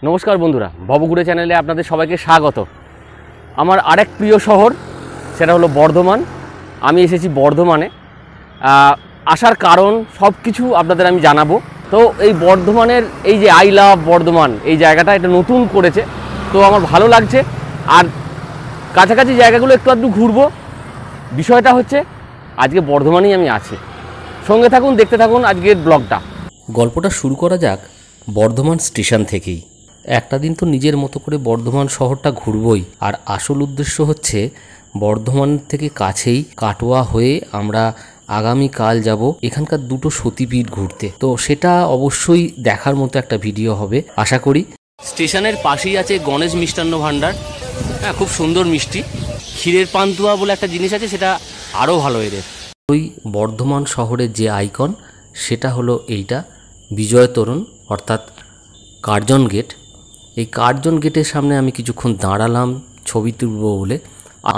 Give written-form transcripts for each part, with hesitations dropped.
নমস্কার বন্ধুরা, ভবঘুরে চ্যানেলে আপনাদের সবাইকে স্বাগত। আমার আরেক প্রিয় শহর, সেটা হলো বর্ধমান। আমি এসেছি বর্ধমানে। আসার কারণ সব কিছু আপনাদের আমি জানাবো। তো এই বর্ধমানের এই যে আই লাভ বর্ধমান, এই জায়গাটা এটা নতুন করেছে, তো আমার ভালো লাগছে। আর কাছাকাছি জায়গাগুলো একটু আধটু ঘুরবো। বিষয়টা হচ্ছে আজকে বর্ধমানেই আমি আছি। সঙ্গে থাকুন, দেখতে থাকুন আজকের ব্লগটা। গল্পটা শুরু করা যাক বর্ধমান স্টেশন থেকেই। একটা দিন তো নিজের মতো করে বর্ধমান শহরটা ঘুরবই, আর আসল উদ্দেশ্য হচ্ছে বর্ধমান থেকে কাছেই কাটোয়া হয়ে আমরা আগামীকাল যাব এখানকার দুটো সতীপীঠ ঘুরতে। তো সেটা অবশ্যই দেখার মতো একটা ভিডিও হবে আশা করি। স্টেশনের পাশেই আছে গণেশ মিষ্টান্ন ভাণ্ডার। হ্যাঁ, খুব সুন্দর মিষ্টি। ক্ষীরের পান্তুয়া বলে একটা জিনিস আছে, সেটা আরও ভালো এদের। ওই বর্ধমান শহরের যে আইকন সেটা হলো এইটা, বিজয় তোরণ অর্থাৎ কার্জন গেট। এই কার্জন গেটের সামনে আমি কিছুক্ষণ দাঁড়ালাম ছবি তুলব বলে।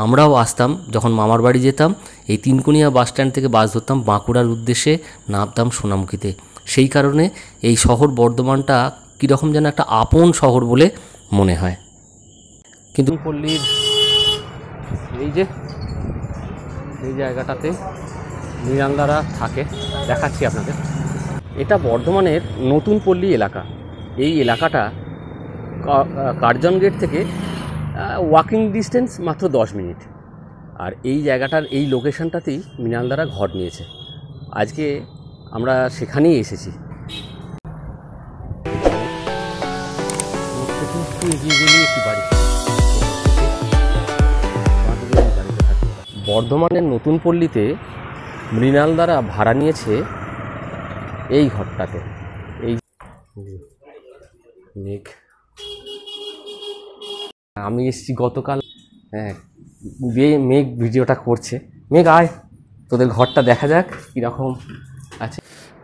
আমরাও আসতাম যখন মামার বাড়ি যেতাম, এই তিনকুনিয়া বাস স্ট্যান্ড থেকে বাস ধরতাম বাঁকুড়ার উদ্দেশ্যে, নামতাম সোনামুখীতে। সেই কারণে এই শহর বর্ধমানটা কীরকম যেন একটা আপন শহর বলে মনে হয়। কিন্তু পল্লীর এই জায়গাটাতে মৃণালদারা থাকে, দেখাচ্ছি আপনাদের। এটা বর্ধমানের নতুন পল্লী এলাকা। এই এলাকাটা কার্জন গেট থেকে ওয়াকিং ডিস্টেন্স মাত্র 10 মিনিট। আর এই জায়গাটার এই লোকেশনটাতেই মৃণালদারা ঘর নিয়েছে। আজকে আমরা সেখানেই এসেছি। বর্ধমানের নতুন পল্লীতে মৃণালদারা ভাড়া নিয়েছে এই ঘরটাতে। এই মেঘ, আমি এসেছি গতকাল। হ্যাঁ, মেঘ ভিডিওটা করছে। মেঘ আয়, তোদের ঘরটা দেখা যাক কীরকম আছে।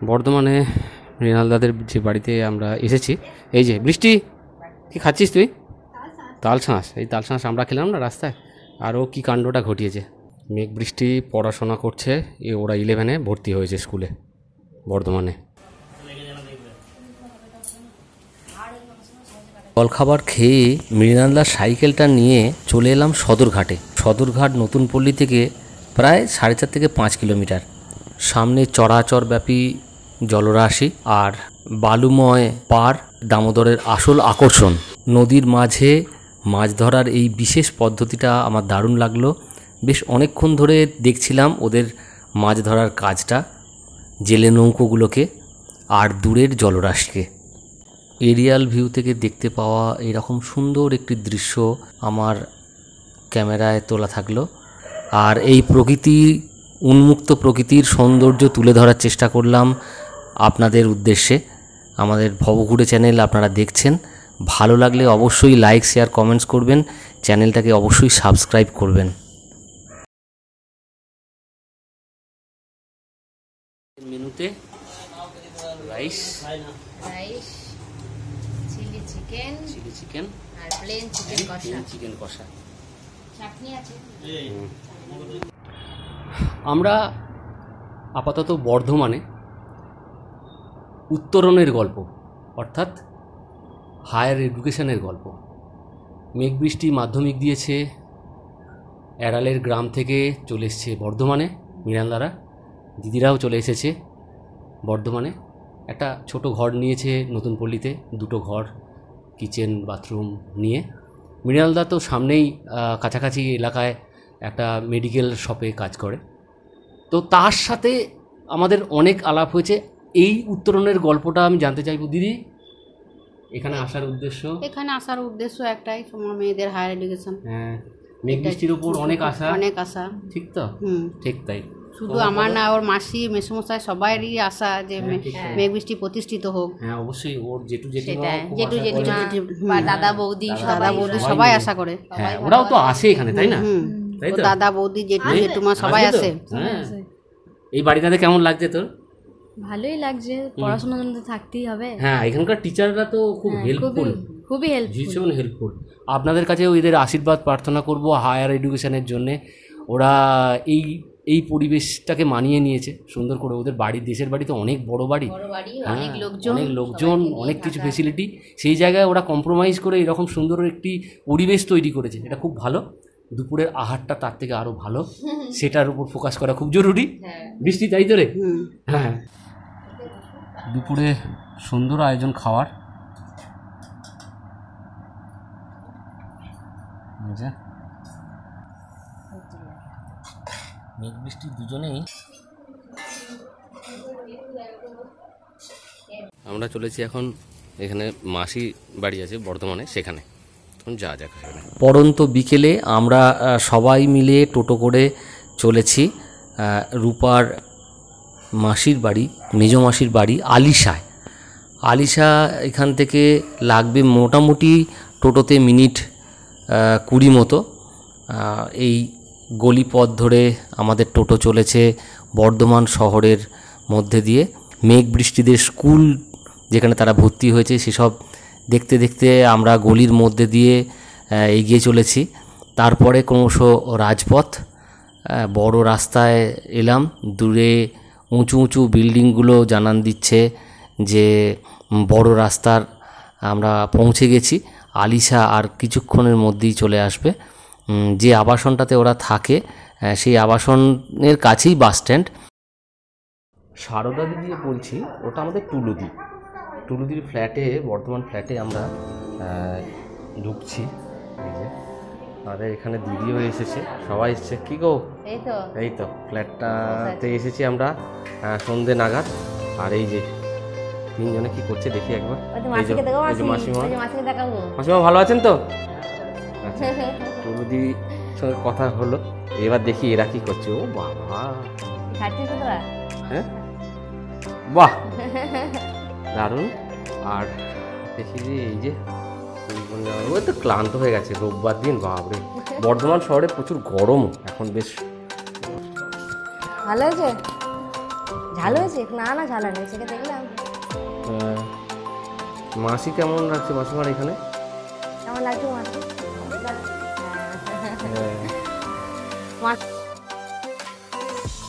বর্ধমানে মৃণালদাদের যে বাড়িতে আমরা এসেছি, এই যে বৃষ্টি, কি খাচ্ছিস তুই? তালশাঁস। এই তালশাঁস আমরা খেলাম না রাস্তায়, আর ও কী কাণ্ডটা ঘটিয়েছে। মেঘ বৃষ্টি পড়াশোনা করছে, ওরা 11-এ ভর্তি হয়েছে স্কুলে বর্ধমানে। জলখাবার খেয়ে মৃণালদার সাইকেলটা নিয়ে চলে এলাম সদরঘাটে। সদরঘাট নতুন পল্লী থেকে প্রায় 4.5 থেকে 5 কিলোমিটার। সামনে চরাচরব্যাপী জলরাশি আর বালুময় পার, দামোদরের আসল আকর্ষণ। নদীর মাঝে মাছ ধরার এই বিশেষ পদ্ধতিটা আমার দারুণ লাগলো। বেশ অনেকক্ষণ ধরে দেখছিলাম ওদের মাছ ধরার কাজটা, জেলে নৌকোগুলোকে আর দূরের জলরাশিকে। এরিয়াল ভিউ থেকে দেখতে পাওয়া এরকম সুন্দর একটি দৃশ্য আমার ক্যামেরায় তোলা থাকলো। আর এই উন্মুক্ত প্রকৃতির সৌন্দর্য তুলে ধরার চেষ্টা করলাম আপনাদের উদ্দেশ্যে। আমাদের ভবঘুরে চ্যানেল আপনারা দেখছেন, ভালো লাগলে অবশ্যই লাইক, শেয়ার, কমেন্টস করবেন। চ্যানেলটাকে অবশ্যই সাবস্ক্রাইব করবেন। মেনুতে রাইস, চিলি চিকেন আর প্লেন চিকেন কষা। চাটনি আছে। আমরা আপাতত বর্ধমানে উত্তরণের গল্প, অর্থাৎ হায়ার এডুকেশনের গল্প। মেঘ বৃষ্টি মাধ্যমিক দিয়েছে, অ্যারালের গ্রাম থেকে চলে এসছে বর্ধমানে মৃণালদারা। দিদিরাও চলে এসেছে বর্ধমানে। একটা ছোট ঘর নিয়েছে নতুন পল্লীতে, 2টো ঘর, কিচেন, বাথরুম নিয়ে। মৃণালদা তো সামনেই কাছাকাছি এলাকায় একটা মেডিকেল শপে কাজ করে। তো তার সাথে আমাদের অনেক আলাপ হয়েছে। এই উত্তরণের গল্পটা আমি জানতে চাইব। দিদি, এখানে আসার উদ্দেশ্য একটাই, তোমার মেয়েদের হায়ার এডুকেশন। হ্যাঁ, মেঘ বৃষ্টির উপর অনেক আশা। ঠিক তো? ঠিক তাই। শুধু আমার না, ওর মাসি, মেসোমশাই সবারই আশা যে মেঘ বৃষ্টি প্রতিষ্ঠিত হোক। হ্যাঁ, অবশ্যই। ওর জেঠু দাদা বৌদি সবাই আশা করে। হ্যাঁ, ওরাও তো আসে এখানে, তাই না? দাদা বৌদি, জেঠুমা সবাই আসে। এই বাড়িটাতে কেমন লাগছে তোর? ভালোই লাগছে, পড়াশোনার জন্য তো থাকতেই হবে। হ্যাঁ, এখানকার টিচাররা তো খুব হেল্পফুল, খুবই ভীষণ হেল্পফুল। আপনাদের কাছেও এদের আশীর্বাদ প্রার্থনা করব হায়ার এডুকেশনের জন্যে। ওরা এই পরিবেশটাকে মানিয়ে নিয়েছে সুন্দর করে। ওদের বাড়ি, দেশের বাড়ি তো অনেক বড় বাড়ি, হ্যাঁ, অনেক লোকজন, অনেক কিছু ফেসিলিটি, সেই জায়গায় ওরা কম্প্রোমাইজ করে এরকম সুন্দর একটি পরিবেশ তৈরি করেছে। এটা খুব ভালো। দুপুরের আহারটা তার থেকে আরও ভালো, সেটার উপর ফোকাস করা খুব জরুরি। বৃষ্টি, তাই তো রে? হ্যাঁ, দুপুরে সুন্দর আয়োজন খাওয়ার। মেঘ বৃষ্টি দুজনেই। আমরা চলেছি এখন, এখানে মাসি বাড়ি আছে বর্ধমানে, সেখানে এখন যা যাক। পরন্ত বিকেলে আমরা সবাই মিলে টোটো করে চলেছি রূপার মাসির বাড়ি, মেজ মাসির বাড়ি আলিশায়। আলিশা এখান থেকে লাগবে মোটামুটি টোটোতে মিনিট 20 মতো। এই গলিপথ ধরে আমাদের টোটো চলেছে বর্ধমান শহরের মধ্যে দিয়ে। মেঘ বৃষ্টিদের স্কুল যেখানে তারা ভর্তি হয়েছে সেসব দেখতে দেখতে আমরা গলির মধ্যে দিয়ে এগিয়ে চলেছি। তারপরে ক্রমশ রাজপথ, বড় রাস্তায় এলাম। দূরে উঁচু উঁচু বিল্ডিংগুলো জানান দিচ্ছে যে বড় রাস্তার আমরা পৌঁছে গেছি। আলিশা আর কিছুক্ষণের মধ্যেই চলে আসবে। যে আবাসনটাতে ওরা থাকে সেই আবাসনের কাছেই বাস স্ট্যান্ড। সারদা দিদি বলছি, ওটা আমাদের টুলুদির ফ্ল্যাটে, বর্ধমান ফ্ল্যাটে আমরা ঢুকছি। এই যে আমাদের এখানে দিদিও এসেছে, সবাই এসছে। কি গো? এই তো ফ্ল্যাটটাতে এসেছি আমরা সন্ধে নাগাদ। আর এই যে তিনজনে কি করছে দেখি একবার। মাসিমা ভালো আছেন তো? আচ্ছা, টুলুদির সঙ্গে কথা হলো, এবার দেখি এরা কি করছে। ও বাবা, হ্যাঁ, বাহ, দারুণ। আর দেখি যে এই যে ও তো ক্লান্ত হয়ে গেছে, রোববার দিন। বাপরে, বর্ধমান শহরে প্রচুর গরম এখন, বেশ ভালো হয়েছে। ঝাল হয়েছে? না না, ঝাল হয়নি, সেটা দেখলাম। মাসি কেমন লাগছে? মাসিমার এখানে কেমন লাগছে মাসি?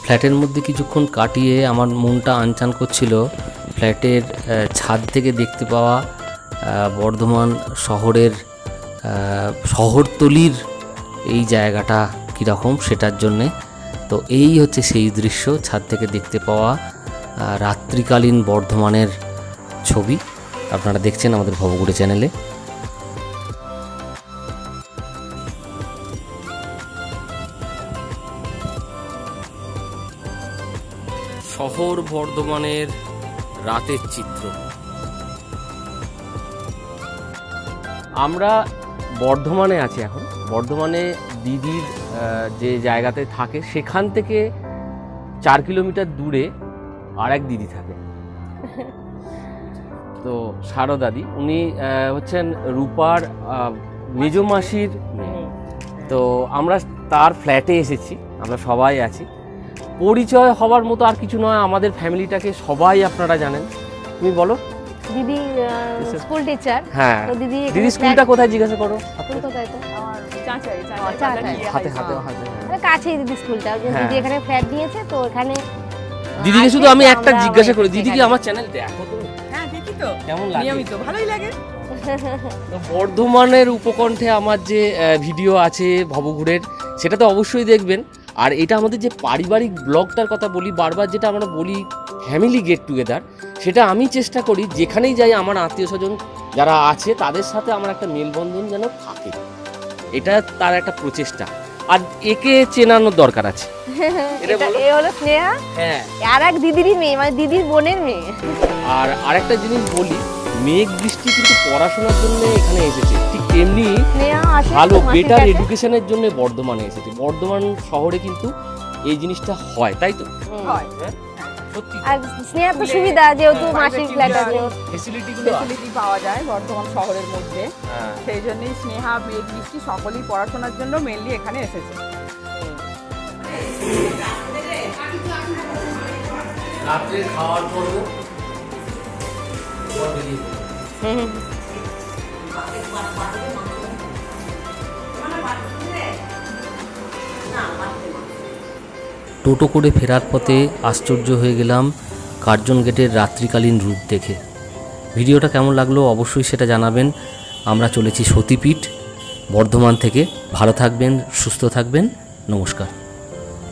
ফ্ল্যাটের মধ্যে কিছুক্ষণ কাটিয়ে আমার মনটা আনচান করছিল ফ্ল্যাটের ছাদ থেকে দেখতে পাওয়া বর্ধমান শহরের শহরতলির এই জায়গাটা কীরকম সেটার জন্যে। তো এই হচ্ছে সেই দৃশ্য, ছাদ থেকে দেখতে পাওয়া রাত্রিকালীন বর্ধমানের ছবি আপনারা দেখছেন আমাদের ভবঘুরে চ্যানেলে। শহর বর্ধমানের রাতের চিত্র। আমরা বর্ধমানে আছি এখন। বর্ধমানে দিদির যে জায়গাতে থাকে সেখান থেকে 4 কিলোমিটার দূরে আর এক দিদি থাকে। তো সারদাদি, উনি হচ্ছেন রূপার মেজ মাসির মেয়ে। তো আমরা তার ফ্ল্যাটে এসেছি, আমরা সবাই আছি। পরিচয় হওয়ার মতো আর কিছু নয়, আমাদের ফ্যামিলিটাকে সবাই আপনারা জানেন। তুমি বলো। দিদি স্কুল টিচার। হ্যাঁ, তো দিদি স্কুলটা কোথায় জিজ্ঞাসা করো। কোথায়? তো হাতে কাছেই দিদি স্কুলটা। দিদি এখানে ফ্ল্যাট নিয়েছে, তো এখানে দিদিকে শুধু আমি একটা জিজ্ঞাসা করি, দিদি কি আমার চ্যানেল দেখো তো? হ্যাঁ, দেখি তো। কেমন লাগে? নিয়মিত, ভালোই লাগে। বর্ধমানের উপকণ্ঠে আমার যে ভিডিও আছে ভবঘুরের, সেটা তো অবশ্যই দেখবেন। আর এটা আমাদের যে পারিবারিক ব্লগটার কথা বলি বারবার, যেটা আমরা বলি ফ্যামিলি গেট টুগেদার, সেটা আমি চেষ্টা করি যেখানেই যাই আমার আত্মীয় স্বজন যারা আছে তাদের সাথে আমার একটা মেলবন্ধন যেন থাকে। এটা তার একটা প্রচেষ্টা। আর একে চেনানোর দরকার আছে। এ হলো স্নেহা। হ্যাঁ, আর এক দিদিরই মেয়ে, মানে দিদির বোনের মেয়ে। আর আরেকটা জিনিস বলি, মেঘ বৃষ্টি কিন্তু পড়াশোনার জন্য এখানে এসেছে, ঠিক তেমনি ভালো বেটার এডুকেশনের জন্য বর্ধমানে এসেছে। বর্ধমান শহরে কিন্তু এই জিনিসটা হয়, তাই তো? হয়। সত্যি। আর স্নেহা তো সুবিধা, যেহেতু মাসির ফ্ল্যাট আছে, ফেসিলিটি পাওয়া যায় বর্ধমান শহরের মধ্যে। সেই জন্যই স্নেহা, মেঘ বৃষ্টি সকলেই পড়াশোনার জন্য মেনলি এখানে এসেছে। রাত্রে খাওয়ার পর টোটো করে ফেরার পথে আশ্চর্য হয়ে গেলাম কার্জন গেটের রাত্রিকালীন রূপ দেখে। ভিডিওটা কেমন লাগলো অবশ্যই সেটা জানাবেন। আমরা চলেছি সতীপীঠ বর্ধমান থেকে। ভালো থাকবেন, সুস্থ থাকবেন, নমস্কার।